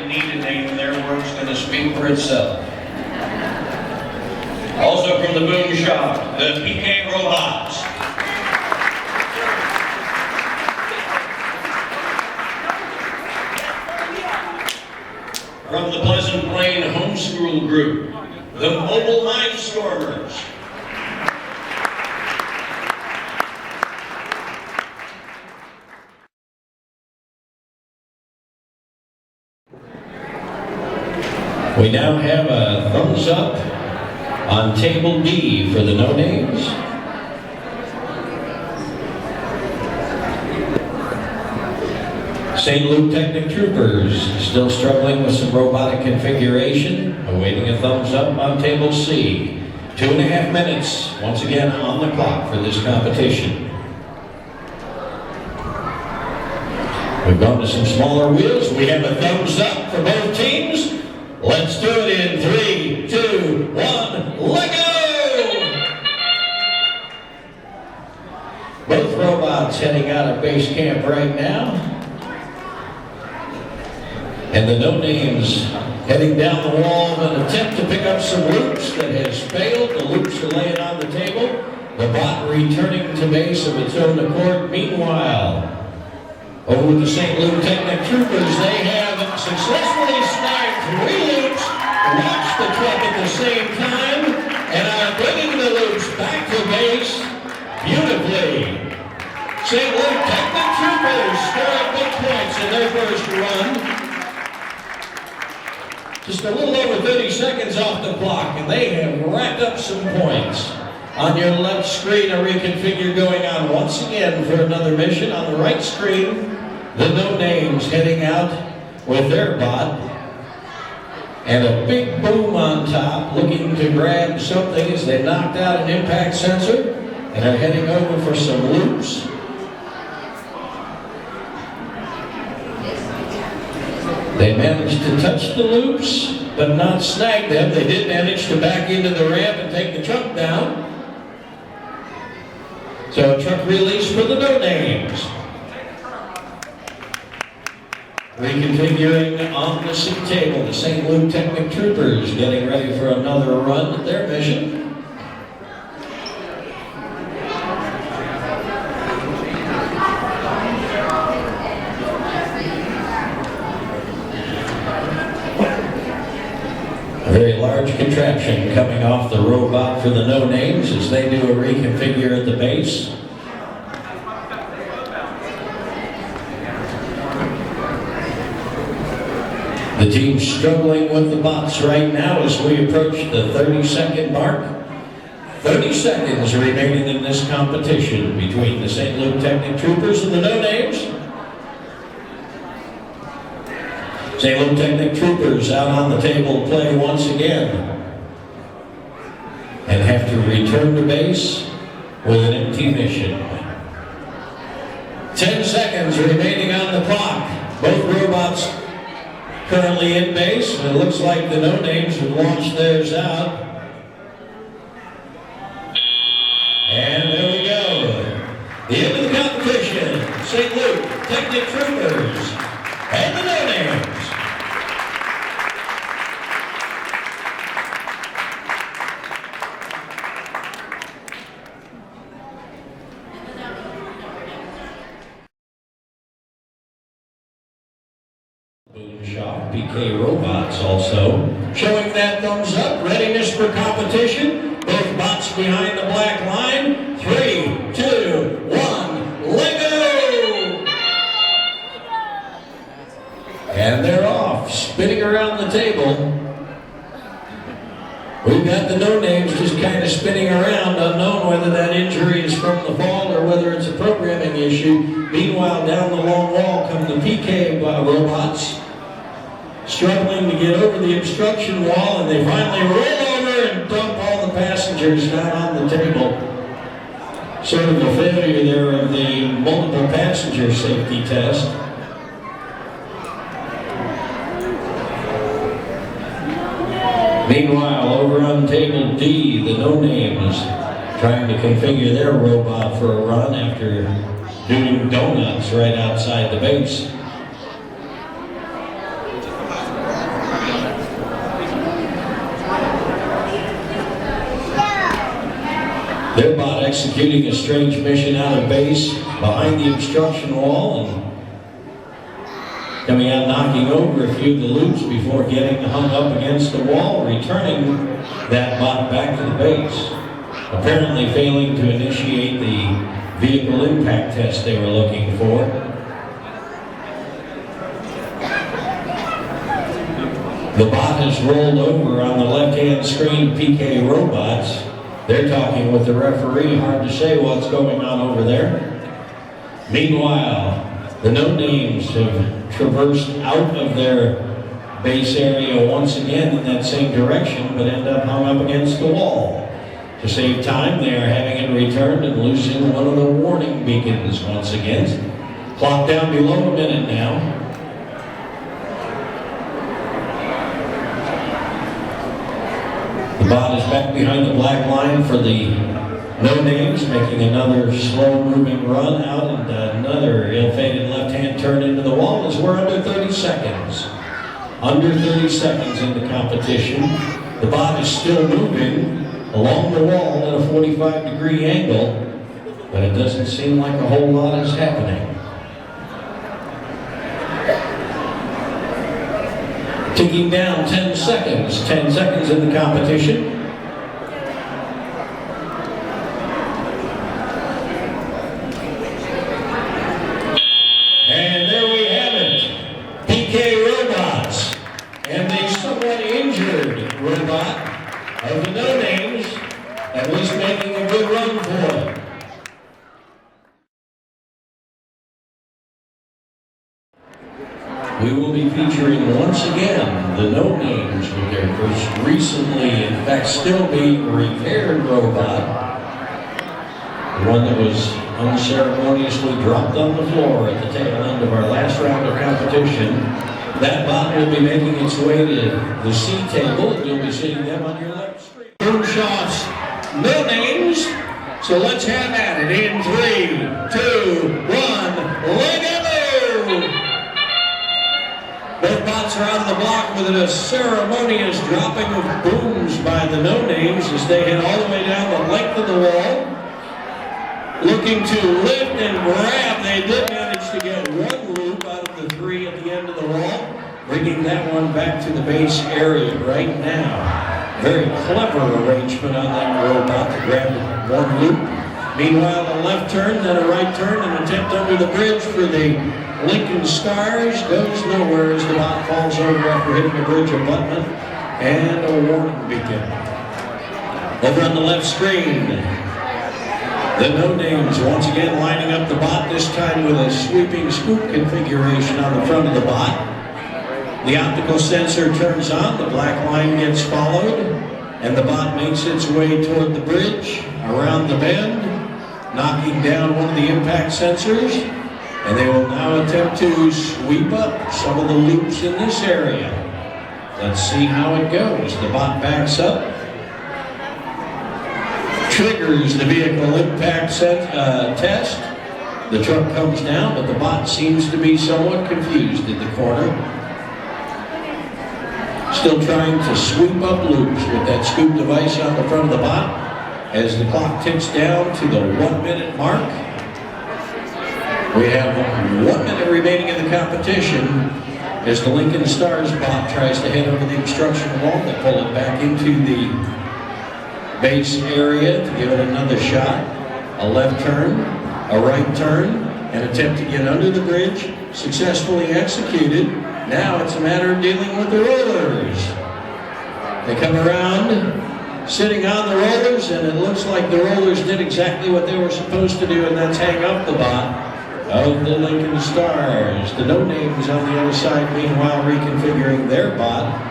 really need a name. Their work's going to speak for itself. Also from the Boom Shop, the FLL Robots. From the Pleasant Plain Homeschool Group, the Mobile Mindstormers. We now have a thumbs up on table D for the no names. St. Luke Technic Troopers still struggling with some robotic configuration, awaiting a thumbs up on table C. 2.5 minutes once again on the clock for this competition. We've gone to some smaller wheels. We have a thumbs up for both teams. Let's do it in 3, 2, 1, let go! Both robots heading out of base camp right now. And the no names heading down the wall in an attempt to pick up some loops that has failed. The loops are laying on the table. The bot returning to base of its own accord. Meanwhile, over with the St. Luke Technic Troopers, they have successfully snagged 3 loops, launched the truck at the same time, and are bringing the loops back to base beautifully. St. Luke Technic Troopers scoring big points in their first run. Just a little over 30 seconds off the clock, and they have racked up some points. On your left screen, a reconfigure going on once again for another mission. On the right screen, the no names heading out with their bot. And a big boom on top, looking to grab something as they knocked out an impact sensor and are heading over for some loops. They managed to touch the loops, but not snag them. They did manage to back into the ramp and take the truck down. So a truck release for the no names. Reconfiguring on the C table, the St. Luke Technic Troopers getting ready for another run at their mission. A very large contraption coming off the robot for the no names as they do a reconfigure at the base. The team's struggling with the bots right now as we approach the 30-second mark. 30 seconds remaining in this competition between the St. Luke Technic Troopers and the no names. St. Luke Technic Troopers out on the table play once again and have to return to base with an empty mission. 10 seconds remaining on the clock. Both robots currently in base, and it looks like the no names have launched theirs out. And there we go. The end of the competition. St. Luke Technic Troopers and the no names. Shop, FLL Robots also showing that thumbs up, readiness for competition. Both bots behind the black line. 3, 2, 1, let go! And they're off, spinning around the table. We've got the no names just kind of spinning around, unknown whether that injury is from the fall or whether it's a programming issue. Meanwhile, down the long wall come the FLL Robots, struggling to get over the obstruction wall, and they finally roll over and dump all the passengers down on the table. Sort of a failure there of the multiple passenger safety test. Meanwhile, over on table D, the no names trying to configure their robot for a run after doing donuts right outside the base. Their bot executing a strange mission out of base behind the obstruction wall and coming out knocking over a few of the loops before getting hung up against the wall, returning that bot back to the base. Apparently failing to initiate the vehicle impact test they were looking for. The bot has rolled over on the left-hand screen, FLL Robots. They're talking with the referee. Hard to say what's going on over there. Meanwhile, the no-names have traversed out of their base area once again in that same direction, but end up hung up against the wall. To save time, they are having it returned and losing one of the warning beacons once again. Clock down below a minute now. The bot is back behind the black line for the no-names, making another slow-moving run out and another ill-fated left-hand turn into the wall as we're under 30 seconds. Under 30 seconds in the competition. The bot is still moving along the wall at a 45-degree angle, but it doesn't seem like a whole lot is happening. Ticking down 10 seconds. 10 seconds in the competition. And there we have it. FLL Robots and the somewhat injured robot of the no-names, at least making a good run for it. We will be featuring once again the no-names with their first recently, in fact still being repaired robot. The one that was unceremoniously dropped on the floor at the tail end of our last round of competition. That bot will be making its way to the C table, and you'll be seeing them on your left screen. Moonshots, no-names. So let's have at it in 3, 2, 1, Lego! Both bots are out of the block with a ceremonious dropping of booms by the no-names as they head all the way down the length of the wall. Looking to lift and grab, they did manage to get one loop out of the 3 at the end of the wall, bringing that one back to the base area right now. Very clever arrangement on that robot to grab one loop. Meanwhile, a left turn, then a right turn, an attempt under the bridge for the Lincoln Stars goes nowhere as the bot falls over after hitting a bridge abutment and a warning beacon. Over on the left screen, the no-names once again lining up the bot, this time with a sweeping scoop configuration on the front of the bot. The optical sensor turns on, the black line gets followed, and the bot makes its way toward the bridge, around the bend, knocking down one of the impact sensors, and they will now attempt to sweep up some of the loops in this area. Let's see how it goes. The bot backs up, triggers the vehicle impact test. The truck comes down, but the bot seems to be somewhat confused in the corner. Still trying to sweep up loops with that scoop device on the front of the bot as the clock ticks down to the 1 minute mark. We have 1 minute remaining in the competition as the Lincoln Stars bot tries to head over the obstruction wall. They pull it back into the base area to give it another shot. A left turn, a right turn, an attempt to get under the bridge, successfully executed. Now it's a matter of dealing with the rollers. They come around, sitting on the rollers, and it looks like the rollers did exactly what they were supposed to do, and that's hang up the bot of the Lincoln Stars. The no-names on the other side, meanwhile, reconfiguring their bot,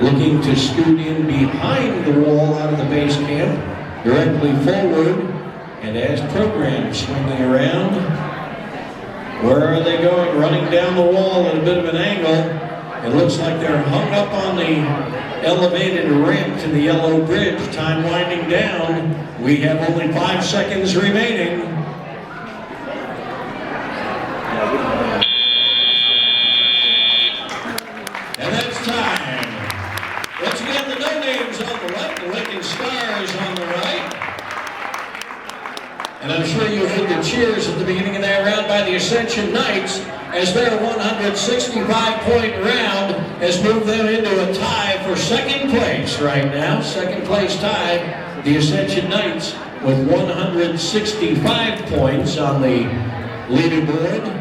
looking to scoot in behind the wall out of the base camp, directly forward, and as programmed, swinging around. Where are they going? Running down the wall at a bit of an angle. It looks like they're hung up on the elevated ramp to the yellow bridge. Time winding down. We have only 5 seconds remaining. And that's time. Once again, the no-names on the left, the Lincoln Stars on the right. And I'm sure you heard the cheers at the beginning of that round by the Ascension Knights, as their 165-point round has moved them into a tie for second place right now. Second place tie, the Ascension Knights with 165 points on the leaderboard.